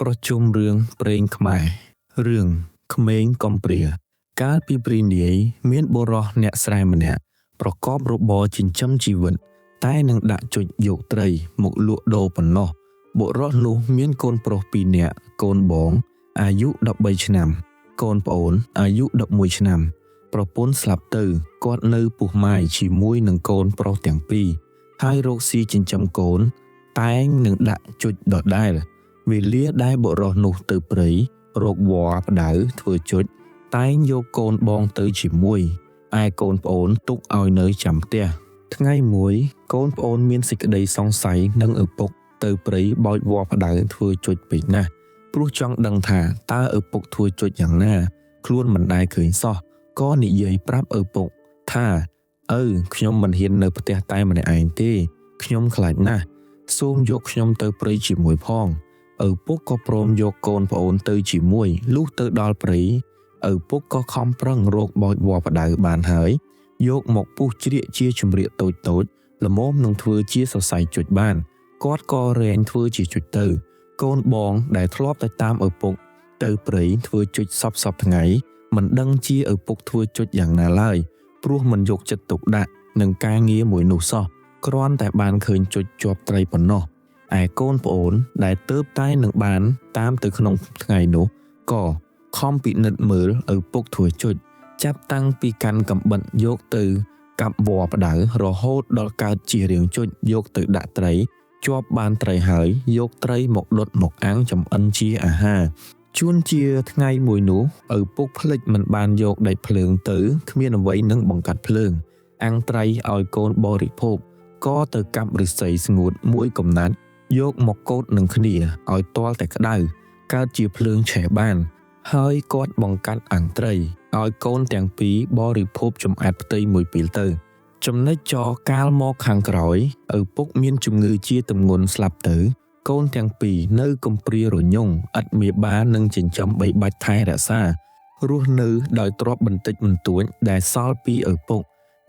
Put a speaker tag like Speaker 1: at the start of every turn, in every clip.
Speaker 1: ប្រជុំរឿងព្រេងខ្មែររឿងក្មេងកំព្រាកាលពីព្រេងនាយមានបុរសអ្នកស្រែម្នាក់ប្រកបរបរចិញ្ចឹមជីវិតតែនឹងដាក់ចុចយកត្រីមកលក់ដូរប៉ុណ្ណោះបុរសនោះមានកូនប្រុស2នាក់កូនបងអាយុ13ឆ្នាំកូនប្អូនអាយុ11ឆ្នាំប្រពន្ធស្លាប់ទៅគាត់នៅពោះម៉ាយជាមួយនឹងកូនប្រុសទាំងពីរហើយរកស៊ីចិញ្ចឹមកូនតែងនឹងដាក់ចុចដដែលវេលាដែលបុរសនោះទៅព្រៃរកវល្លិផ្ដៅធ្វើចុចតែងយកកូនបងទៅជាមួយឯកូនប្អូនទុកឲ្យនៅចាំផ្ទះថ្ងៃមួយកូនប្អូនមានសេចក្តីសង្ស័យនឹងឪពុកទៅព្រៃបោចវល្លិផ្ដៅធ្វើចុចពេកណាស់ព្រោះចង់ដឹងថាតើឪពុកធ្វើចុចយ៉ាងណាខ្លួនមិនដែលឃើញសោះក៏និយាយប្រាប់ឪពុកថាខ្ញុំមិនហ៊ាននៅផ្ទះតែម្នាក់ឯងទេខ្ញុំខ្លាចណាស់សូមយកខ្ញុំទៅព្រៃជាមួយផងឪពុកក៏ព្រមយកកូនប្អូនទៅជាមួយលុះទៅដល់ព្រៃឪពុកក៏ខំប្រឹងរកបោចវល្លិផ្ដៅបានហើយយកមកពុះជ្រៀកជាចម្រៀកតូចល្មមនឹងធ្វើជាសរសៃចុចបានគាត់ក៏រែងធ្វើជាចុចទៅកូនបងដែលធ្លាប់តែតាមឪពុកទៅព្រៃធ្វើចុចសពថ្ងៃមិនដឹងជាឪពុកធ្វើចុចយ៉ាងណាឡើយព្រោះមិនយកចិត្តទុកដាក់នឹងការងារមួយនោះសោះគ្រាន់តែបានឃើញចុចជាប់ត្រីប៉ុណ្ណោះឯកូនប្អូនដែលទើបតែនឹងបានតាមទៅក្នុងថ្ងៃនោះក៏ខំពិនិត្យមើលឪពុកធ្វើចុចចាប់តាំងពីកាន់កាំបិតយកទៅកាប់វល្លិផ្ដៅរហូតដល់កើតជារាងចុចយកទៅដាក់ត្រីជាប់បានត្រីហើយយកត្រីមកដុតមកអាំងចម្អិនជាអាហារជួនជាថ្ងៃមួយនោះឪពុកភ្លេចមិនបានយកដែកភ្លើងទៅគ្មានអ្វីនឹងបង្កាត់ភ្លើងអាំងត្រីឲ្យកូនបរិភោគក៏ទៅកាប់ឫស្សីស្ងួតមួយកំណាត់យកមកកូតនឹងគ្នាឲ្យទាល់តែក្តៅកើតជាភ្លើងឆេះបានហើយគាត់បង្កាត់អាំងត្រីឲ្យកូនទាំងពីរបរិភោគចំអាតផ្ទៃមួយពេលទៅចំណុចចកាលមកខាងក្រោយឪពុកមានជំងឺជាទម្ងន់ស្លាប់ទៅកូនទាំងពីរនៅកំព្រារញងឥតមេបានឹងចិញ្ចឹមបីបាច់ថែរក្សារស់នៅដោយទ្រព្យបន្តិចបន្តួចដែលសល់ពីឪពុក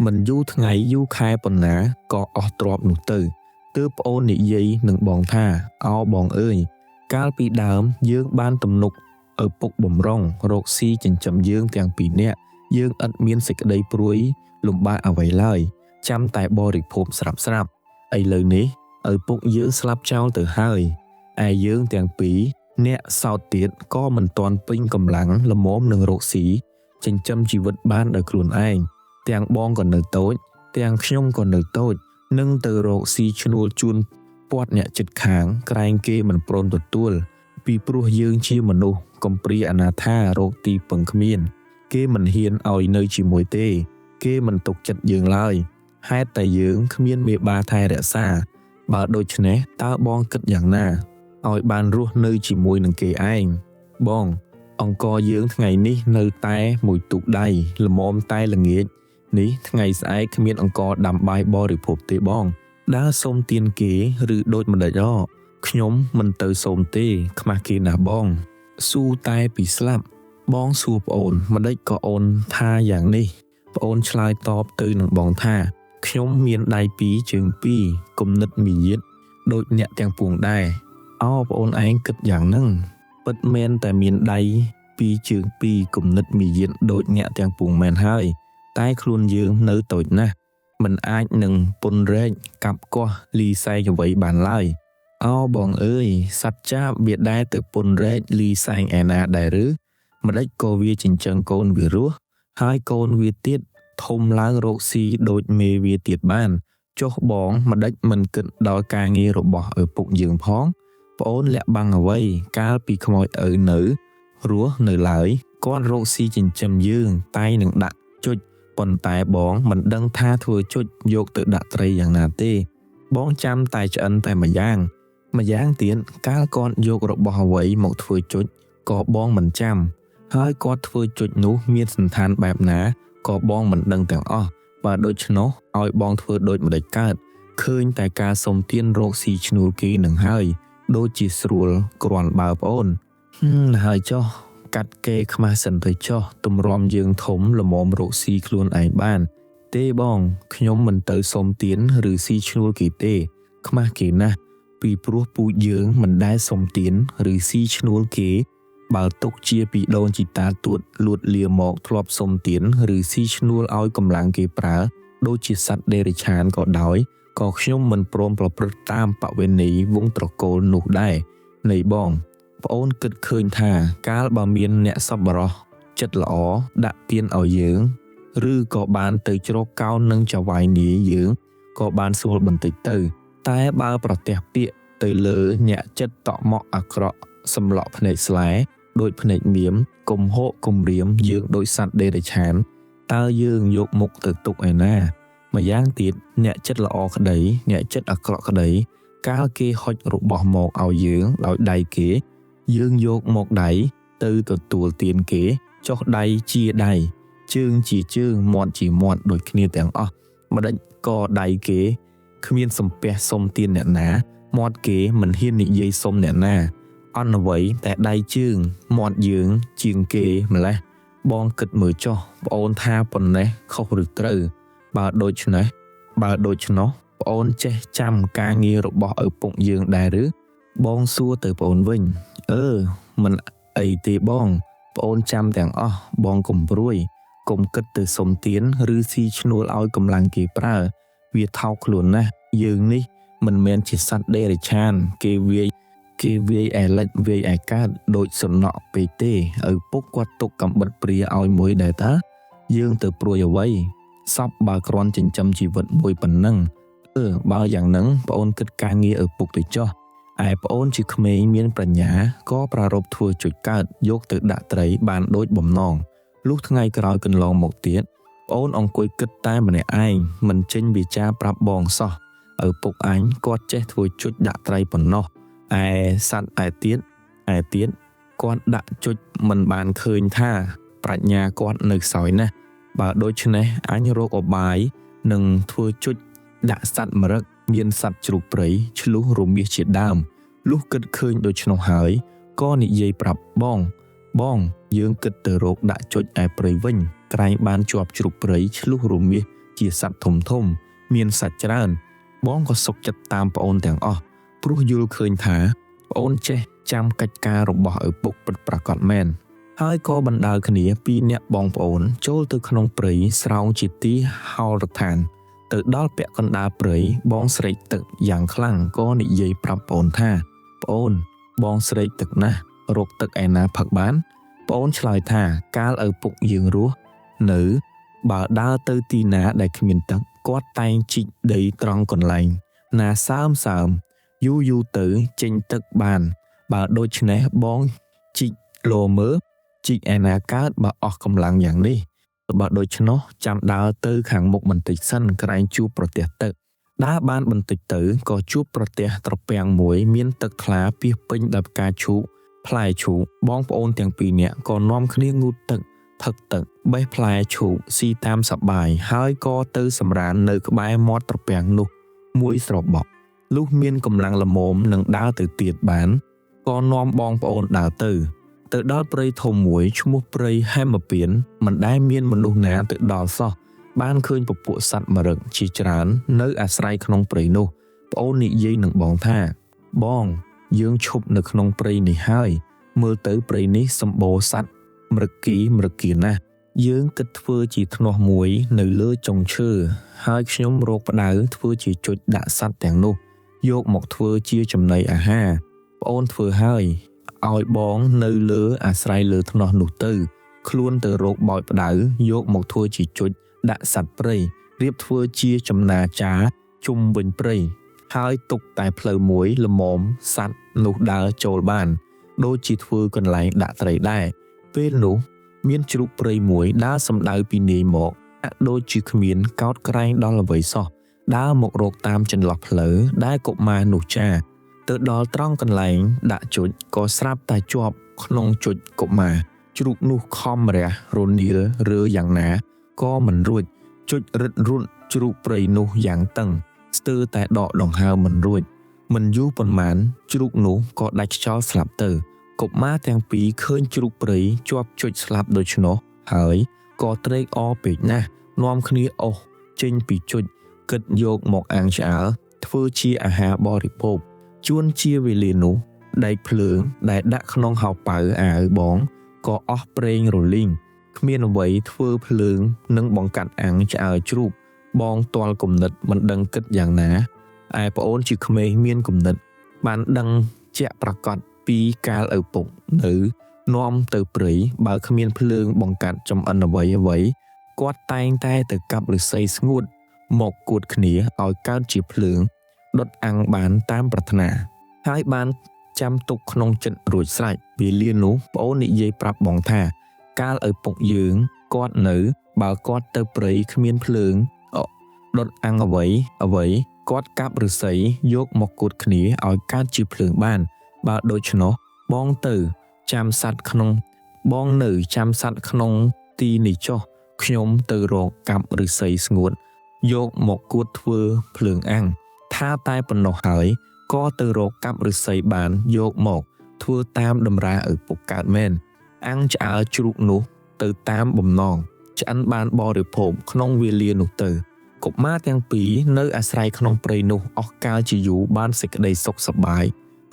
Speaker 1: មិនយូរថ្ងៃយូរខែប៉ុណ្ណាក៏អស់ទ្រព្យនោះទៅទើបប្អូននិយាយនឹងបងថាបងអើយកាលពីដើមយើងបានទំនុកឪពុកបំរុងរកស៊ីចិញ្ចឹមយើងទាំងពីរនាក់យើងឥតមានសេចក្តីព្រួយលំបាកអ្វីឡើយចាំតែបរិភោគស្រាប់ឥឡូវនេះឪពុកយើងស្លាប់ចោលទៅហើយឯយើងទាំងពីរអ្នកសោតទៀតក៏មិនទាន់ពេញកម្លាំងល្មមនឹងរកស៊ីចិញ្ចឹមជីវិតបានដោយខ្លួនឯងទាំងបងក៏នៅតូចទាំងខ្ញុំក៏នៅតូចនឹងទៅរកស៊ីឈ្នួលជូនពាត់អ្នកជិតខាងក្រែងគេមិនព្រមទទួលពីព្រោះយើងជាមនុស្សកំព្រាអនាថារកទីពឹងគ្មានគេមិនហ៊ានឲ្យនៅជាមួយទេគេមិនទុកចិត្តយើងឡើយហេតុតែយើងគ្មានមេបាថែរក្សាបើដូច្នេះតើបងគិតយ៉ាងណាឲ្យបានរស់នៅជាមួយនឹងគេឯងបងអង្គយើងថ្ងៃនេះនៅតែមួយទូកដៃល្មមតែល្ងាចនេះថ្ងៃស្អែកគ្មានអង្គដាំបាយបរិភោគទេបងដើរសុំទានគេឬដូចម្ដេចខ្ញុំមិនទៅសុំទេខ្មាស់គេណាបងស៊ូតែពីស្លាប់បងសួរប្អូនម្ដេចក៏អូនថាយ៉ាងនេះប្អូនឆ្លើយតបទៅនឹងបងថាខ្ញុំមានដៃ2ជើង2គំនិតមាយាទដូចអ្នកទាំងពួងដែរប្អូនឯងគិតយ៉ាងហ្នឹងពិតមែនតែមានដៃ2ជើង2គំនិតមាយាទដូចអ្នកទាំងពួងមែនហើយតែខ្លួនយើងនៅតូចណាស់មិនអាចនឹងពុនរែកកាប់គាស់លីសែងអ្វីបានឡើយបងអើយសត្វចាបវាដែរទៅពុនរែកលីសែងឯណាដែរឬម្ដេចក៏វាចិញ្ចឹមកូនវារស់ហើយកូនវាទៀតធំឡើងរកស៊ីដូចមេវាទៀតបានចុះបងម្ដេចមិនគិតដល់ការងាររបស់ឪពុកយើងផងប្អូនលាក់បាំងអ្វីកាលពីខ្មោចនៅរស់នៅឡើយគាត់រកស៊ីចិញ្ចឹមយើងតែនឹងដាក់ចុចប៉ុន្តែបងមិនដឹងថាធ្វើចុចយកទៅដាក់ត្រីយ៉ាងណាទេបងចាំតែឆ្អិនតែម្យ៉ាងទៀតកាលគាត់យករបស់អ្វីមកធ្វើចុចក៏បងមិនចាំហើយគាត់ធ្វើចុចនោះមានសន្តានបែបណាក៏បងមិនដឹងទាំងអស់បើដូច្នោះឲ្យបងធ្វើដូចម្ដេចកើតឃើញតែការសុំទានរកស៊ីឈ្នួលគេនឹងហើយដូចជាស្រួលគ្រាន់បើប្អូនហើយចុះកាត់គេខ្មាស់សិនទៅចុះទម្រាំយើងធំល្មមរកស៊ីខ្លួនឯងបានទេបងខ្ញុំមិនទៅសុំទានឬស៊ីឈ្នួលគេទេខ្មាស់គេណាស់ ពីព្រោះពូជយើងមិនដែលសុំទានឬស៊ីឈ្នួលគេបើទុកជាពីដូនជីតាទួតលួតលាមកធ្លាប់សុំទានឬស៊ីឈ្នួលឲ្យកម្លាំងគេប្រើដូចជាសត្វដេរិឆានក៏ដោយក៏ខ្ញុំមិនព្រមប្រព្រឹត្តតាមបវេណីវង្សត្រកូលនោះដែរនៃបងប្អូនគិតឃើញថាកាលបើមានអ្នកសប្បុរសចិត្តល្អដាក់ទានឲ្យយើងឬក៏បានទៅជ្រកកោននឹងចៅហ្វាយនាយយើងក៏បានស្រួលបន្តិចទៅតែបើប្រទះពាក្យទៅលើអ្នកចិត្តតក់មកអាក្រក់សម្លក់ភ្នែកស្លែដូចភ្នែកមៀមកុំហកគំរាមយើងដោយសត្វដេរិឆានតើយើងយកមុខទៅទុកឯណាម្យ៉ាងទៀតអ្នកចិត្តល្អក្តីអ្នកចិត្តអាក្រក់ក្តីកាលគេហុចរបស់មកឲ្យយើងដោយដៃគេយើងយកមកដៃទៅទទួលទានគេចុះដៃជាដៃជើងជាជើងមាត់ជាមាត់ដូចគ្នាទាំងអស់ម្ដេចក៏ដៃគេគ្មានសំពះសុំទានអ្នកណាមាត់គេមិនហ៊ាននិយាយសុំអ្នកណាអន់អ្វីតែដៃជើងមាត់យើងជាងគេម្លេះបងគិតមើលចុះប្អូនថាប៉ុណ្ណេះខុសឬត្រូវបើដូច្នោះប្អូនចេះចាំការងាររបស់ឪពុកយើងដែរឬបងសួរទៅប្អូនវិញមិនអីទេបងប្អូនចាំទាំងអស់បងកុំព្រួយកុំគិតទៅសុំទានឬស៊ីឈ្នួលឲ្យកម្លាំងគេប្រើវាថោកខ្លួនណាស់យើងនេះមិនមែនជាសត្វដេរិឆានគេវាយឯលិចវាយឯកើតដូចសំណក់ពេកទេឪពុកគាត់ទុកកំបិតព្រាឲ្យមួយដែរតាយើងទៅព្រួយអ្វីសពបើគ្រាន់ចិញ្ចឹមជីវិតមួយប៉ុណ្ណឹងបើយ៉ាងហ្នឹងប្អូនគិតការងារឪពុកទៅចុះឯប្អូនជាក្មេងមានប្រាជ្ញាក៏ប្រារព្ធធ្វើចុចកើតយកទៅដាក់ត្រីបានដូចបំណងលុះថ្ងៃក្រោយកន្លងមកទៀតប្អូនអង្គុយគិតតែម្នាក់ឯងមិនចេញវាចាប្រាប់បងសោះឪពុកអញគាត់ចេះធ្វើចុចដាក់ត្រីប៉ុណ្ណោះឯសត្វឯទៀតគាត់ដាក់ចុចមិនបានឃើញថាប្រាជ្ញាគាត់នៅខ្សោយណាស់បើដូច្នេះអញរកអបាយនឹងធ្វើចុចដាក់សត្វមរឹកមានសត្វជ្រូកព្រៃឆ្លុះរមាសជាដើមលុះគិតឃើញដូច្នោះហើយក៏និយាយប្រាប់បងយើងគិតទៅរកដាក់ចុចឯព្រៃវិញក្រែងបានជាប់ជ្រូកព្រៃឆ្លុះរមាសជាសត្វធំមានសាច់ច្រើនបងក៏សុខចិត្តតាមប្អូនទាំងអស់ព្រោះយល់ឃើញថាប្អូនចេះចាំកិច្ចការរបស់ឪពុកពិតប្រាកដមែនហើយក៏បណ្ដាលគ្នាពីរនាក់បងប្អូនចូលទៅក្នុងព្រៃស្រោងជាទីហោរដ្ឋានទៅដល់ពាក់កណ្ដាលព្រៃបងស្រេកទឹកយ៉ាងខ្លាំងក៏និយាយប្រាប់ប្អូនថាប្អូនបងស្រេកទឹកណាស់រកទឹកឯណាផឹកបានប្អូនឆ្លើយថាកាលឪពុកយើងរស់នៅបើដើរទៅទីណាដែលគ្មានទឹកគាត់តែងជីកដីត្រង់កន្លែងណាសើមយូរទៅចេញទឹកបានបើដូច្នេះបងជីកលោមើជីកឯណាកើតបើអស់កម្លាំងយ៉ាងនេះបើដូច្នោះចាំដើរទៅខាងមុខបន្តិចសិនក្រែងជួបប្រទះទឹកដើរបានបន្តិចទៅក៏ជួបប្រទះត្រពាំងមួយមានទឹកថ្លាពាសពេញដោយផ្កាឈូកផ្លែឈូកបងប្អូនទាំងពីរនាក់ក៏នាំគ្នាងូតទឹកផឹកទឹកបេះផ្លែឈូកស៊ីតាមសប្បាយហើយក៏ទៅសម្រាននៅក្បែរមាត់ត្រពាំងនោះមួយស្របក់លុះមានកម្លាំងល្មមនឹងដើរទៅទៀតបានក៏នាំបងប្អូនដើរទៅដល់ព្រៃធំមួយឈ្មោះព្រៃហេមពៀនមិនដែលមានមនុស្សណាទៅដល់សោះបានឃើញពពួកសត្វមរឹកជាច្រើននៅអាស្រ័យក្នុងព្រៃនោះប្អូននិយាយនឹងបងថាបងយើងឈប់នៅក្នុងព្រៃនេះហើយមើលទៅព្រៃនេះសម្បូរសត្វមរឹគីណាស់យើងគិតធ្វើជាធ្នោះមួយនៅលើចុងឈើហើយខ្ញុំរកផ្ដៅធ្វើជាចុចដាក់សត្វទាំងនោះយកមកធ្វើជាចំណីអាហារប្អូនធ្វើហើយឲ្យបងនៅលើអាស្រ័យលើធ្នោះនោះទៅខ្លួនទៅរកបោចផ្ដៅយកមកធ្វើជាចុចដាក់សត្វព្រៃរៀបធ្វើជាចំណាចាជុំវិញព្រៃហើយទុកតែផ្លូវមួយល្មមសត្វនោះដើរចូលបានដូចជាធ្វើកន្លែងដាក់ត្រីដែរពេលនោះមានជ្រូកព្រៃមួយដើរសម្ដៅពីនាយមកដូចជាគ្មានកោតក្រែងដល់អ្វីសោះដើរមករកតាមចន្លោះផ្លូវដែលកុមារនោះចាទៅដល់ត្រង់កន្លែងដាក់ចុចក៏ស្រាប់តែជាប់ក្នុងចុចកុមារជ្រូកនោះខំរះរនីលរើយ៉ាងណាក៏មិនរួចចុចរឹតរុនជ្រូកព្រៃនោះយ៉ាងតឹងស្ទើរតែដកដង្ហើមមិនរួចមិនយូរប៉ុន្មានជ្រូកនោះក៏ដាច់ខ្យល់ស្លាប់ទៅកុមារទាំងពីរឃើញជ្រូកព្រៃជាប់ចុចស្លាប់ដូច្នោះហើយក៏ត្រេកអរពេកណាស់នាំគ្នាអស់ចេញពីចុចគិតយកមកអាំងឆ្អើរធ្វើជាអាហារបរិភោគ ជួនជាវេលានោះដែកភ្លើងដែលដាក់ក្នុងហោប៉ៅអាវបងក៏អស់ប្រេងរលីងគ្មានអ្វីធ្វើភ្លើងនិងបង្កាត់អាំងឆ្អើរជ្រូកបងទាល់គំនិតមិនដឹងគិតយ៉ាងណាឯប្អូនជាក្មេងមានគំនិតបានដឹងជាក់ប្រកបពីកាលឪពុកនៅនាំទៅព្រៃបើគ្មានភ្លើងបង្កាត់ចំអិនអ្វីគាត់តែងតែទៅកាប់ឫស្សីស្ងួតមកគួតគ្នាឲ្យកើតជាភ្លើងដុតអាំងបានតាមប្រាថ្នាហើយបានចាំទុកក្នុងចិត្តរួចស្រេចវេលានោះប្អូននិយាយប្រាប់បងថាកាលឪពុកយើងគាត់នៅបើគាត់ទៅព្រៃគ្មានភ្លើងដុតអាំងអ្វីគាត់កាប់ឫស្សីយកមកគួតគ្នាឲ្យកើតជាភ្លើងបានបើដូច្នោះបងទៅចាំសัตว์ក្នុងទីនេះចុះខ្ញុំទៅរកកាប់ឫស្សីស្ងួតយកមកគួតធ្វើភ្លើងអាំងថាតែប៉ុណ្ណោះហើយក៏ទៅរកកាប់ឫស្សីបានយកមកធ្វើតាមតម្រាឪពុកកើតមែនអាំងឆ្អើរជ្រូកនោះទៅតាមបំណងឆ្អិនបានបរិភោគក្នុងវេលានោះទៅកុមារទាំងពីរនៅអាស្រ័យក្នុងព្រៃនោះអស់កាលជាយូរបានសេចក្តីសុខសប្បាយ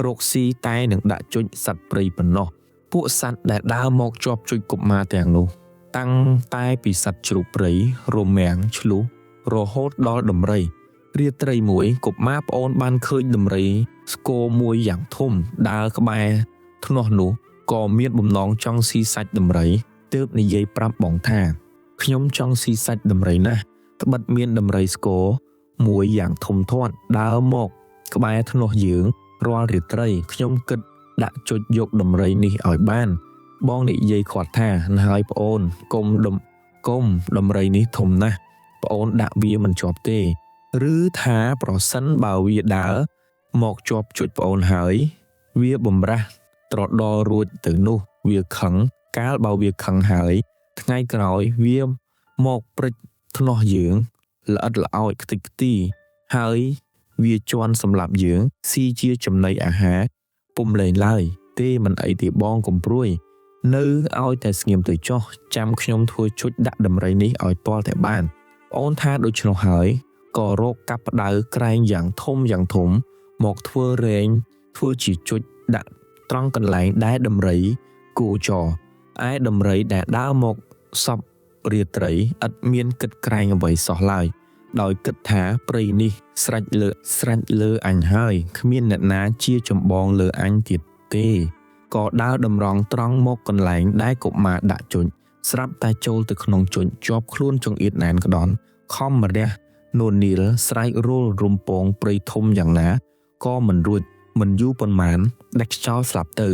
Speaker 1: រកស៊ីតែនឹងដាក់ជុចសត្វព្រៃប៉ុណ្ណោះពួកសត្វដែលដើរមកជាប់ជុចកុមារទាំងនោះតាំងតែពីសត្វជ្រូកព្រៃរមាំងឆ្លុះរហូតដល់ដំរីរាត្រីមួយកុមារប្អូនបានឃើញដំរីស្គរមួយយ៉ាងធំដើរក្បែរធ្នោះនោះក៏មានបំណងចង់ស៊ីសាច់ដំរីទើបនិយាយប្រាប់បងថាខ្ញុំចង់ស៊ីសាច់ដំរីណាស់ត្បិតមានដំរីស្គរមួយយ៉ាងធំធាត់ដើរមកក្បែរធ្នោះយើងរាល់រាត្រីខ្ញុំគិតដាក់ចុចយកដំរីនេះឲ្យបានបងនិយាយគាត់ថាហើយប្អូនកុំដំរីនេះធំណាស់ប្អូនដាក់វាមិនជាប់ទេឬថាប្រសិនបើវាដើរមកជាប់ជុចប្អូនហើយវាបំរាស់ត្រដររួចទៅនោះវាខឹងកាលបើវាខឹងហើយថ្ងៃក្រោយវាមកព្រិចធ្នោះយើងល្អិតល្អោចខ្ទេចខ្ទីហើយវាជន់សម្លាប់យើងស៊ីជាចំណីអាហារពុំលែងឡើយទេមិនអីទេបងកុំព្រួយនៅឲ្យតែស្ងៀមទៅចុះចាំខ្ញុំធ្វើជុចដាក់ដំរីនេះឲ្យទាល់តែបានប្អូនថាដូច្នោះហើយក៏រកកាប់ផ្ដៅក្រែងយ៉ាងធំមកធ្វើរែងធ្វើជាជុចដាក់ត្រង់កន្លែងដែលដំរីគោចឯដំរីដែលដើរមកសពរាត្រីឥតមានគិតក្រែងអ្វីសោះឡើយដោយគិតថាព្រៃនេះស្រេចលើអញហើយគ្មានអ្នកណាជាចម្បងលើអញទៀតទេក៏ដើរតម្រង់ត្រង់មកកន្លែងដែលកុមារដាក់ជុចស្រាប់តែចូលទៅក្នុងជុចជាប់ខ្លួនចង្អៀតណែនក្ដន់ខំម្រះនួននីលស្រែករលរំពងព្រៃធំយ៉ាងណាក៏មិនរួចមិនយូរប៉ុន្មានដាច់ខ្យល់ស្លាប់ទៅ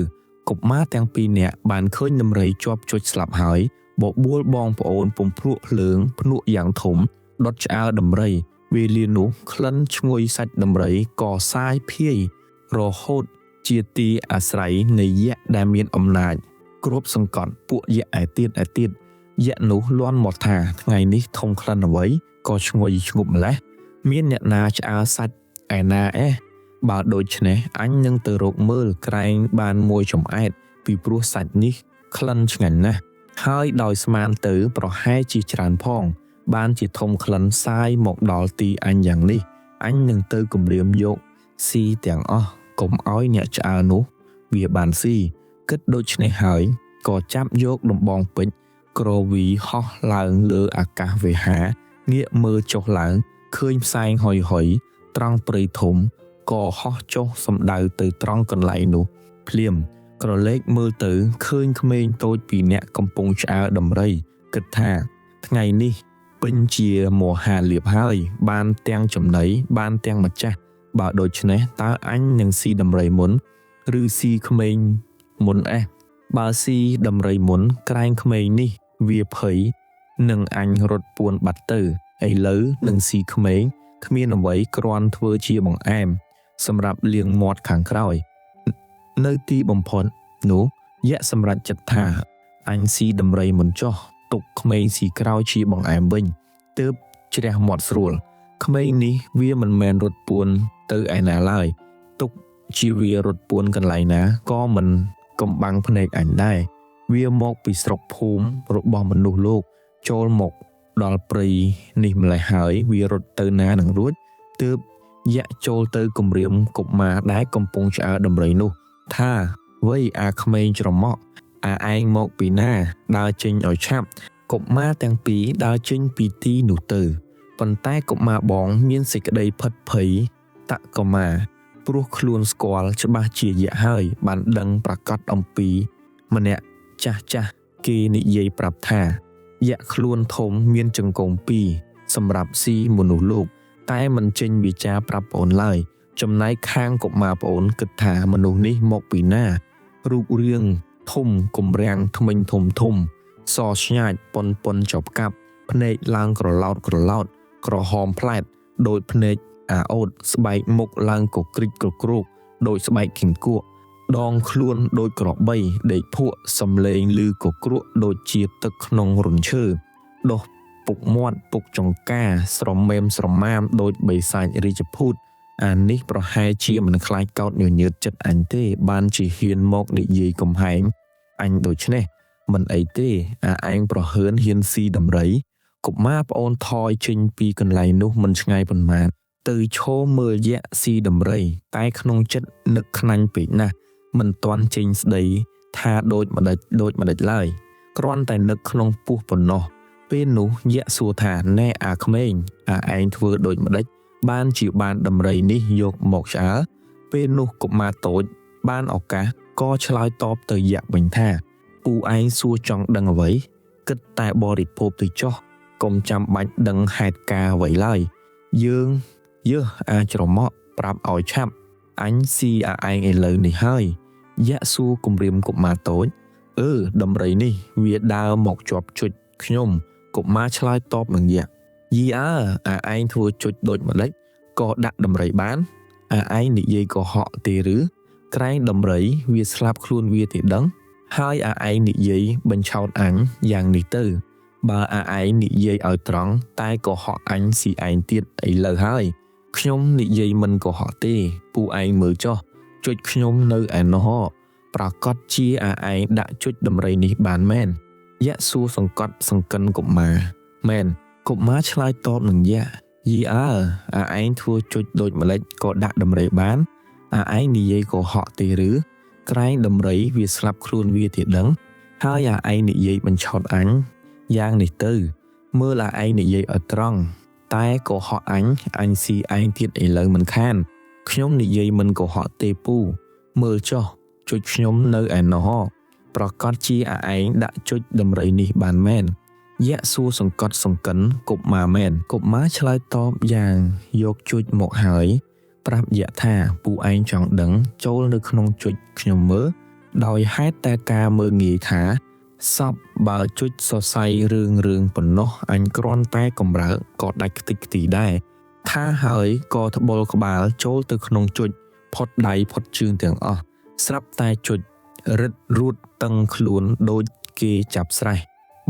Speaker 1: កុមារទាំងពីរនាក់បានឃើញដំរីជាប់ជុចស្លាប់ហើយបបួលបងប្អូនពំភ្លក់ភ្លើងភ្នក់យ៉ាងធំដុតឆ្អើរដំរីវេលានោះក្លិនឈ្ងុយសាច់ដំរីក៏សាយភាយរហូតជាទីអាស្រ័យនៃយក្សដែលមានអំណាចគ្របសង្កត់ពួកយក្សឯទៀតយក្សនោះលាន់មកថាថ្ងៃនេះធំក្លិនអ្វីក៏ឈ្ងុយឈ្ងប់ម្លេះមានអ្នកណាឆ្អើរសាច់ឯណាបើដូច្នេះអញនឹងទៅរកមើលក្រែងបានមួយចំអែតពីព្រោះសាច់នេះក្លិនឆ្ងាញ់ណាស់ហើយដោយស្មានទៅប្រហែលជាច្រើនផងបានជាធំក្លិនសាយមកដល់ទីអញយ៉ាងនេះអញនឹងទៅគម្រាមយកស៊ីទាំងអស់កុំឲ្យអ្នកឆ្អើរនោះវាបានស៊ីគិតដូច្នេះហើយក៏ចាប់យកដំបងពេជ្រក្រវីហោះឡើងលើអាកាសវេហាងាកមើលចុះឡើងឃើញផ្សែងហុយត្រង់ព្រៃធំក៏ហោះចុះសំដៅទៅត្រង់កន្លែងនោះភ្លាមក្រឡេកមើលទៅឃើញក្មេងតូចពីរនាក់កំពុងឆ្អើរដំរីគិតថាថ្ងៃនេះពេញជាមហាលាភហើយបានទាំងចំណីបានទាំងម្ចាស់បើដូច្នេះតើអញនឹងស៊ីដំរីមុនឬស៊ីក្មេងមុនបើស៊ីដំរីមុនក្រែងក្មេងនេះវាភ័យនឹងអញរត់ពួនបាត់ទៅឥឡូវនឹងស៊ីក្មេងគ្មានអ្វីគ្រាន់ធ្វើជាបង្អែមសម្រាប់លាងមាត់ខាងក្រោយនៅទីបំផុតនោះយក្សសម្រេចចិត្តថាអញស៊ីដំរីមុនចុះទុកក្មេងស៊ីក្រោយជាបង្អែមវិញទើបជ្រះមាត់ស្រួលក្មេងនេះវាមិនមែនរត់ពួនទៅឯណាឡើយទុកជាវារត់ពួនកន្លែងណាក៏មិនកំបាំងភ្នែកអញដែរវាមកពីស្រុកភូមិរបស់មនុស្សលោកចូលមកដល់ព្រៃនេះម្លេះហើយវារត់ទៅណានឹងរួចទើប យ៉ាក់ចូលទៅគម្រាមកុមារដែលកំពុងឆ្អើរដំរីនោះថាវៃអាក្មេងច្រមុះអាឯងមកពីណាដើរចេញឲ្យឆាប់កុមារទាំងពីរដើរចេញពីទីនោះទៅប៉ុន្តែកុមារបងមានសេចក្តីផិតភ័យតកុមារព្រោះខ្លួនស្គាល់ច្បាស់ជាយៈហើយបានដឹងប្រកាសអំពីម្នាក់ចាស់គេនិយាយប្រាប់ថាយៈខ្លួនធំមានចង្កូមពីរសម្រាប់ស៊ីមនុស្សលោកតែមិនចេញវាចាប្រាប់ប្អូនឡើយចំណែកខាងកុមារប្អូនគិតថាមនុស្សនេះមកពីណារូបរាងធំគម្រាំងធ្មេញធំសស្ញាចប៉ុនចប់កាប់ភ្នែកឡើងក្រឡោតក្រហមផ្លែតដោយភ្នែកអាអូតស្បែកមុខឡើងកក្រិចក្រគ្របដោយស្បែកគិងគក់ដងខ្លួនដូចក្របីដេកភក់សំឡេងឮកគ្រក់ដូចជាទឹកក្នុងរន្ធឈើដោះពុកមាត់ពុកចង្កាស្រមេមស្រមាមដូចបិសាចរាជភូតអានេះប្រហែលជាមិនខ្លាចកោតញញើតចិត្តអញទេបានជាហ៊ានមកនិយាយកំហែងអញដូច្នេះមិនអីទេអាឯងប្រហើនហ៊ានស៊ីដំរីកុមារប្អូនថយចេញពីកន្លែងនោះមិនឆ្ងាយប៉ុន្មានទៅឈរមើលយៈស៊ីដំរីតែក្នុងចិត្តនឹកខ្នាញ់ពេកណាស់មិនទាន់ចេញស្ដីថាដូចម្ដេចឡើយគ្រាន់តែនឹកក្នុងពោះប៉ុណ្ណោះពេលនោះយៈសួរថាណែអាក្មេងអាឯងធ្វើដូចម្ដេចបានជាបានដំរីនេះយកមកឆ្អើរពេលនោះកុមារតូចបានឱកាសក៏ឆ្លើយតបទៅយៈវិញថាពូឯងសួរចង់ដឹងអ្វីគិតតែបរិភោគទៅចោះកុំចាំបាច់ដឹងហេតុការអ្វីឡើយយើងអាចច្រមុះប្រាប់ឲ្យឆាប់អញស៊ីអាឯងឥឡូវនេះហើយយៈសួរគម្រាមកុមារតូចដំរីនេះវាដើរមកជាប់ជុចខ្ញុំកុមារឆ្លើយតបនឹងយៈយីអាឯងធ្វើជុចដូចម្ដេចក៏ដាក់ដំរីបានអាឯងនិយាយកុហកទេឬក្រែងដំរីវាស្លាប់ខ្លួនវាទេដឹងហើយអាឯងនិយាយបញ្ឆោតអញយ៉ាងនេះទៅបើអាឯងនិយាយឲ្យត្រង់តែកុហកអញស៊ីឯងទៀតឥឡូវហើយខ្ញុំនិយាយមិនកុហកទេពូឯងមើលចុះជុចខ្ញុំនៅឯនោះប្រកាសជាអាឯងដាក់ជុចដំរីនេះបានមែនយៈសួរសង្កត់សង្កិនកុមារមែនកុមារឆ្លើយតបនឹងយៈយីអាឯងធ្វើជុចដូចម្លេចក៏ដាក់ដំរីបានអាឯងនិយាយកុហកទេឬក្រែងដំរីវាស្លាប់ខ្លួនវាទេដឹងហើយអាឯងនិយាយបញ្ឆោតអញយ៉ាងនេះទៅមើលអាឯងនិយាយឲ្យត្រង់តែកុហកអញស៊ីឯងទៀតឥឡូវមិនខានខ្ញុំនិយាយមិនកុហកទេពូមើលចុះជុចខ្ញុំនៅឯនោះប្រកាសជាអាឯងដាក់ជុចដំរីនេះបានមែនយៈសួរសង្កត់សង្កិនកុមារមែនកុមារឆ្លើយតបយ៉ាងយកជុចមកហើយប្រាប់យៈថាពូឯងចង់ដឹងចូលនៅក្នុងជុចខ្ញុំមើលដោយហេតុតែការមើលងាយថាសពបើជុចសរសៃរឿងប៉ុណ្ណោះអញគ្រាន់តែកំរើកក៏ដាច់ខ្ទេចខ្ទីដែរថាហើយក៏ត្បុលក្បាលចូលទៅក្នុងជុចផុតដៃផុតជើងទាំងអស់ស្រាប់តែជុចរិតរួតតឹងខ្លួនដូចគេចាប់ស្រេះ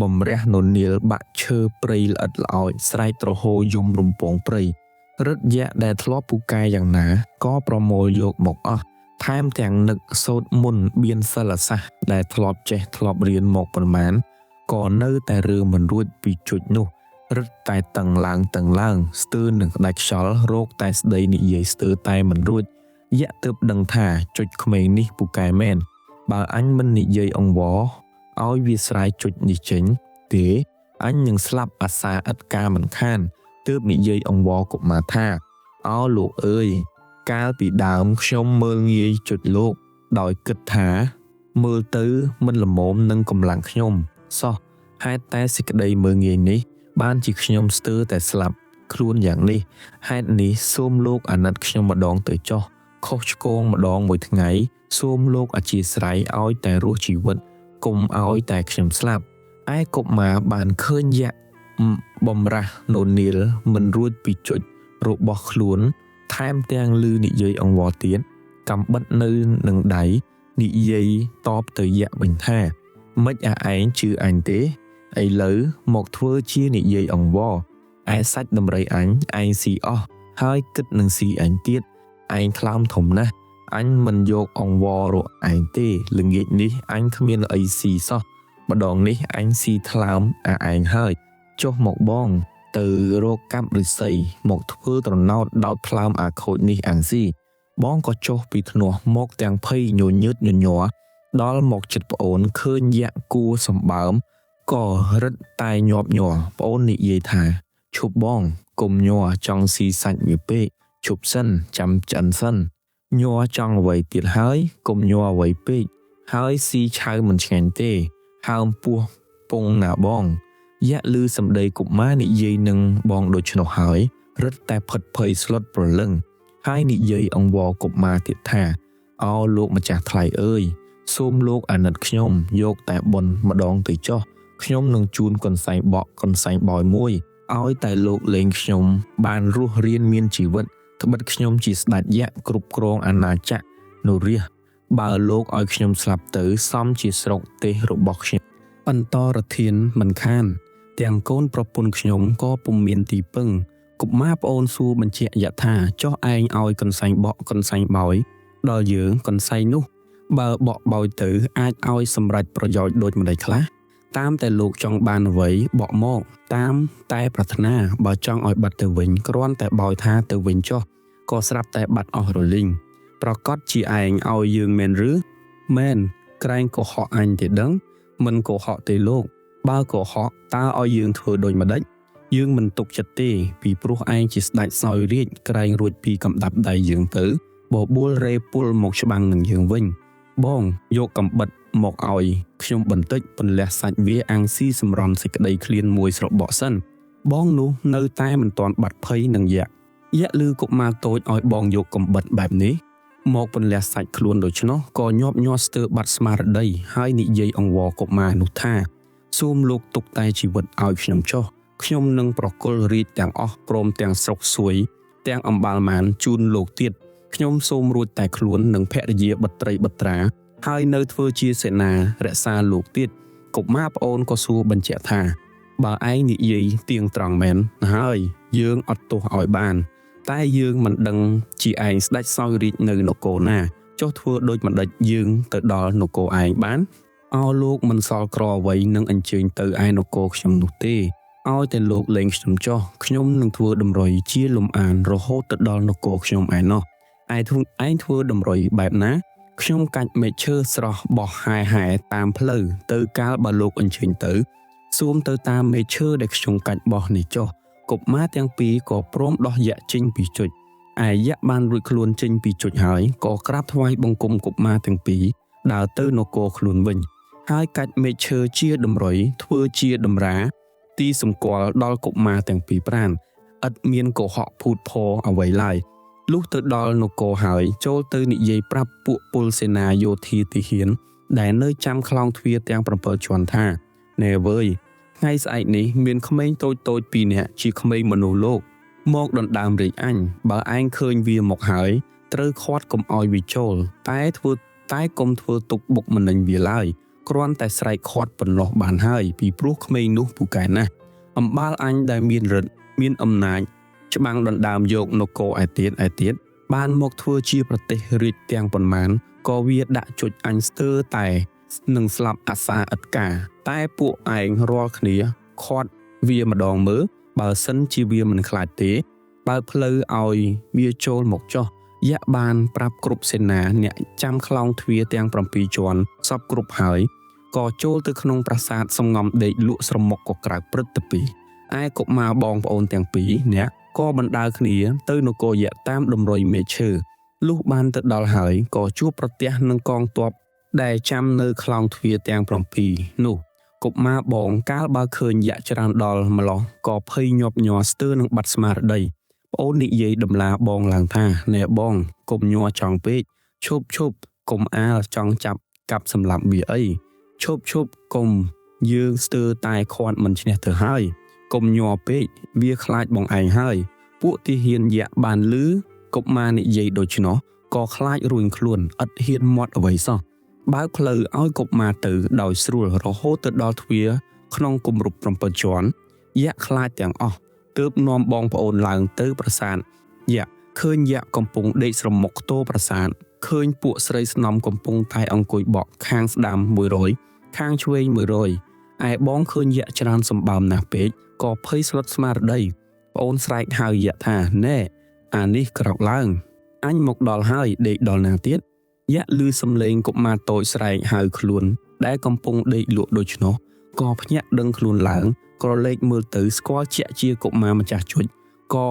Speaker 1: បំរះននាលបាក់ឈើព្រៃល្អិតល្អោចស្រែកទ្រហោយំរំពងព្រៃរឹតយៈដែលធ្លាប់ពូកែយ៉ាងណាក៏ប្រមូលយកមកអស់ថែមទាំងនឹកសូត្រមុនបៀនសិលសាស្ត្រដែលធ្លាប់ចេះធ្លាប់រៀនមកប៉ុន្មានក៏នៅតែរើមិនរួចពីជុចនោះរឹតតែតឹងឡើងស្ទើរនឹងក្តាច់ខ្យល់រោគតែស្ដីនិយាយស្ទើរតែមិនរួចយៈទើបដឹងថាជុចក្មេងនេះពូកែមែនបើអញមិននិយាយអង្វរឲ្យវាស្រាយជុចនេះចេញទេអញនឹងស្លាប់អាសាឥតការមិនខានទើបនិយាយអង្វរកុមារថាលោកអើយកាលពីដើមខ្ញុំមើលងាយជុចលោកដោយគិតថាមើលទៅមិនល្មមនឹងកម្លាំងខ្ញុំសោះហេតុតែសេចក្តីមើលងាយនេះបានជាខ្ញុំស្ទើរតែស្លាប់ខ្លួនយ៉ាងនេះហេតុនេះសូមលោកអាណិតខ្ញុំម្ដងទៅចុះខុសឆ្គងម្ដងមួយថ្ងៃសូមលោកអធ្យាស្រ័យឲ្យតែរស់ជីវិតកុំឲ្យតែខ្ញុំស្លាប់ឯកុមារបានឃើញយៈបំរះននាលមិនរួចពីជុចរបស់ខ្លួនថែមទាំងឮនិយាយអង្វរទៀតកំបិតនៅនឹងដៃនិយាយតបទៅយៈវិញថាម៉េចឯងជឿអញទេឥឡូវមកធ្វើជានិយាយអង្វរឯសាច់ដំរីអញឯងស៊ីអស់ហើយគិតនឹងស៊ីអញទៀតឯងថ្លើមធំណាស់អញមិនយកអង្វររកឯងទេល្ងាចនេះអញគ្មានអីស៊ីសោះម្ដងនេះអញស៊ីថ្លើមឯងហើយចុះមកបង ទៅរកកាប់ឫស្សីមកធ្វើត្រណោតដោតផ្លើមអាខូចនេះអាំងស៊ីបងក៏ចុះពីធ្នោះមកទាំងភ័យញញើតញញ័រដល់មកចិត្តប្អូនឃើញយក្សគួសម្បើមក៏រឹតតែញាប់ញ័រប្អូននិយាយថាឈប់បងកុំញ័រចង់ស៊ីសាច់វាពេកឈប់សិនចាំឆ្អិនសិនញ័រចង់អ្វីទៀតហើយកុំញ័រអ្វីពេកហើយស៊ីឆៅមិនឆ្ងាញ់ទេហើមពោះពងណាបងយក្សឮសម្ដីកុមារនិយាយនឹងបងដូច្នោះហើយរឹតតែផិតភ័យស្លុតប្រលឹងហើយនិយាយអង្វរកុមារទៀតថាអោលោកម្ចាស់ថ្លៃអើយសូមលោកអាណិតខ្ញុំយកតែបុណ្យម្ដងទៅចុះខ្ញុំនឹងជូនកន្សែងបក់កន្សែងបោយមួយឲ្យតែលោកលេងខ្ញុំបានរស់រានមានជីវិតត្បិតខ្ញុំជាស្ដេចយក្សគ្រប់គ្រងអាណាចក្រនរាជបើលោកឲ្យខ្ញុំស្លាប់ទៅសមជាស្រុកទេសរបស់ខ្ញុំអន្តរធានមិនខានទាំងកូនប្រពន្ធខ្ញុំក៏ពុំមានទីពឹងកុមារប្អូនសួរបញ្ជាក់យៈថាចុះឯងឲ្យកន្សែងបក់កន្សែងបោយដល់យើងកន្សែងនោះបើបក់បោយទៅអាចឲ្យសម្រេចប្រយោជន៍ដូចម្ដេចខ្លះតាមតែលោកចង់បានអ្វីបក់មកតាមតែប្រាថ្នាបើចង់ឲ្យបាត់ទៅវិញគ្រាន់តែបោយថាទៅវិញចុះក៏ស្រាប់តែបាត់អស់រលីងប្រកាសជាឯងឲ្យយើងមែនឬមែនក្រែងកុហកអញទេដឹងមិនកុហកទេលោកបើកុហកតើឲ្យយើងធ្វើដូចម្ដេចយើងមិនទុកចិត្តទេពីព្រោះឯងជាស្ដេចសោយរាជក្រែងរួចពីកំដាប់ដៃយើងទៅបបួលរេពុលមកច្បាំងនឹងយើងវិញបងយកកំបិតមកឲ្យខ្ញុំបន្តិចពន្លះសាច់វាអាំងស៊ីសម្រន់សេចក្តីឃ្លានមួយស្របក់សិនបងនោះនៅតែមិនទាន់បាត់ភ័យនឹងយក្សឮកុមារតូចឲ្យបងយកកំបិតបែបនេះមកពន្លះសាច់ខ្លួនដូច្នោះក៏ញាប់ញ័រស្ទើរបាត់ស្មារតីហើយនិយាយអង្វរកុមារនោះថាសូមលោកទុកតែជីវិតឲ្យខ្ញុំចុះខ្ញុំនឹងប្រគល់រាជទាំងអស់ព្រមទាំងស្រុកសួយទាំងអំបាលម៉ានជូនលោកទៀតខ្ញុំសូមរួចតែខ្លួននឹងភរិយាបុត្រីបុត្រាហើយនៅធ្វើជាសេនារក្សាលោកទៀតកុមារប្អូនក៏សួរបញ្ជាក់ថាបើឯងនិយាយទៀងត្រង់មែនហើយយើងអត់ទោសឲ្យបានតែយើងមិនដឹងជាឯងស្ដេចសោយរាជនៅនគរណាចុះធ្វើដូចម្ដេចយើងទៅដល់នគរឯងបានអោលោកមិនសល់ក្រអ្វីនឹងអញ្ជើញទៅឯនគរខ្ញុំនោះទេឲ្យតែលោកលេងខ្ញុំចុះខ្ញុំនឹងធ្វើតម្រុយជាលំអានរហូតទៅដល់នគរខ្ញុំឯណោះឯធ្វើតម្រុយបែបណាខ្ញុំកាច់មែកឈើស្រស់បោះហែតាមផ្លូវទៅកាលបើលោកអញ្ជើញទៅសួមទៅតាមមែកឈើដែលខ្ញុំកាច់បោះនេះចុះកុមារទាំងពីរក៏ព្រមដោះយក្សចេញពីជុចឯយក្សបានរួចខ្លួនចេញពីជុចហើយក៏ក្រាបថ្វាយបង្គំកុមារទាំងពីរដើរទៅនគរខ្លួនវិញហើយកាច់មែកឈើជាតម្រុយធ្វើជាតម្រាទីសម្គាល់ដល់កុមារទាំងពីរប្រាណឥតមានកុហកភូតភរអ្វីឡើយលុះទៅដល់នគរហើយចូលទៅនិយាយប្រាប់ពួកពលសេនាយោធាទាហានដែលនៅចាំខ្លោងទ្វារទាំង7ជាន់ថាណែវើយថ្ងៃស្អែកនេះមានក្មេងតូច2នាក់ជាក្មេងមនុស្សលោកមកដណ្ដើមរាជអញបើឯងឃើញវាមកហើយត្រូវខាត់កុំឲ្យវាចូលតែកុំធ្វើទុកបុកម្នេញវាឡើយគ្រាន់តែស្រែកខាត់ប៉ុណ្ណោះបានហើយពីព្រោះក្មេងនោះពូកែណាស់អំបាលអញដែលមានឫទ្ធិមានអំណាចច្បាំងដណ្ដើមយកនគរឯទៀតបានមកធ្វើជាប្រទេសរាជទាំងប៉ុន្មានក៏វាដាក់ជុចអញស្ទើរតែនឹងស្លាប់អាសាឥតការតែពួកឯងរាល់គ្នាខាត់វាម្ដងមើលបើសិនជាវាមិនខ្លាចទេបើផ្លូវឲ្យវាចូលមកចុះយក្សបានប្រាប់គ្រប់សេនាអ្នកចាំខ្លោងទ្វារទាំង7ជាន់សពគ្រប់ហើយក៏ចូលទៅក្នុងប្រាសាទសំងំដេកលក់ស្រមុកក៏ក្រៅព្រឹត្តទៅពីឯកុមារបងប្អូនទាំងពីរអ្នកក៏បណ្ដើរគ្នាទៅនគរយក្សតាមតម្រុយមេឈើលុះបានទៅដល់ហើយក៏ជួបប្រទះនឹងកងទ័ពដែលចាំនៅខ្លោងទ្វារទាំង7នោះកុមារបងកាលបើឃើញយក្សច្រើនដល់ម្លោះក៏ភ័យញាប់ញ័រស្ទើរនឹងបាត់ស្មារតីប្អូននិយាយដំឡាបងឡើងថាណែបងកុំញ័រចង់ពេកឈប់កុំអាលចង់ចាប់កាប់សម្លាប់វាអីឈប់កុំយើងស្ទើរតែខាត់មិនឈ្នះទៅហើយកុំញ័រពេកវាខ្លាចបងឯងហើយពួកទាហានយក្សបានឮកុមារនិយាយដូច្នោះក៏ខ្លាចរួញខ្លួនឥតហ៊ានមាត់អ្វីសោះបើកផ្លូវឲ្យកុមារទៅដោយស្រួលរហូតទៅដល់ទ្វារក្នុងគម្រប់7ជាន់យក្សខ្លាចទាំងអស់ទើបនាំបងប្អូនឡើងទៅប្រាសាទយក្សឃើញយក្សកំពុងដេកស្រមុកខ្ទោប្រាសាទឃើញពួកស្រីស្នំកំពុងតែអង្គុយបក់ខាងស្ដាំ100ខាងឆ្វេង100 ឯបងឃើញយក្សច្រើនសម្បើមណាស់ពេកក៏ភ័យស្លុតស្មារតីប្អូនស្រែកហៅយក្សថាណែអានេះក្រោកឡើងអញមកដល់ហើយដេកដល់ណាទៀតយក្សឮសំឡេងកុមារតូចស្រែកហៅខ្លួនដែលកំពុងដេកលក់ដូច្នោះក៏ភ្ញាក់ដឹងខ្លួនឡើងក្រឡេកមើលទៅស្គាល់ជាក់ជាកុមារម្ចាស់ជុចក៏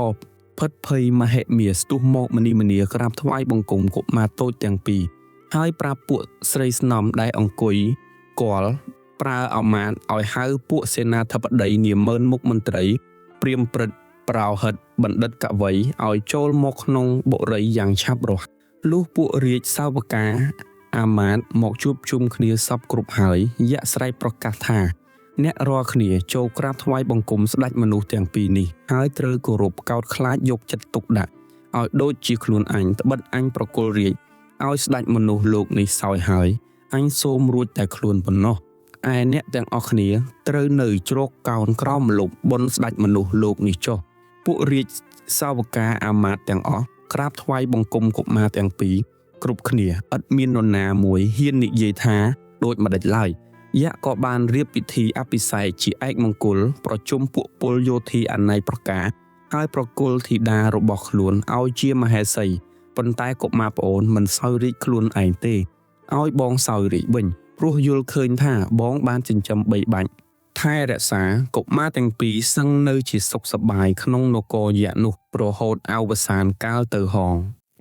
Speaker 1: ផិតភ័យមហិមាស្ទុះមកម្នីក្រាបថ្វាយបង្គំកុមារតូចទាំងពីរហើយប្រាប់ពួកស្រីស្នំដែលអង្គុយគាល់ប្រើអមាតឲ្យហៅពួកសេនាធិបតីនាម៉ឺនមុខមន្ត្រីព្រាមព្រឹទ្ធប្រោហិតបណ្ឌិតកវីឲ្យចូលមកក្នុងបុរីយ៉ាងឆាប់រហ័សលុះពួករាជសាវកាអាមាតមកជួបជុំគ្នាសពគ្រប់ហើយយក្សស្រែកប្រកាសថាអ្នករាល់គ្នាចូលក្រាបថ្វាយបង្គំស្ដេចមនុស្សទាំងពីរនេះហើយត្រូវគោរពកោតខ្លាចយកចិត្តទុកដាក់ឲ្យដូចជាខ្លួនអញត្បិតអញប្រគល់រាជឲ្យស្ដេចមនុស្សលោកនេះសោយហើយអញសូមរួចតែខ្លួនប៉ុណ្ណោះឯអ្នកទាំងអស់គ្នាត្រូវនៅជ្រកកោនក្រោមម្លប់បុណ្យស្ដេចមនុស្សលោកនេះចុះពួករាជសាវកាអាមាត្យទាំងអស់ក្រាបថ្វាយបង្គំកុមារទាំងពីរគ្រប់គ្នាឥតមាននរណាមួយហ៊ាននិយាយថាដូចម្ដេចឡើយយក្សក៏បានរៀបពិធីអភិសេកជាឯកមង្គលប្រជុំពួកពលយោធាអនេកប្រការហើយប្រគល់ធីតារបស់ខ្លួនឲ្យជាមហេសីប៉ុន្តែកុមារប្អូនមិនសោយរាជខ្លួនឯងទេឲ្យបងសោយរាជវិញព្រោះយល់ឃើញថាបងបានចិញ្ចឹមបីបាច់ថែរក្សាកុមារទាំងពីរសឹងនៅជាសុខសប្បាយក្នុងនគរយក្សនោះរហូតអវសានកាលទៅហង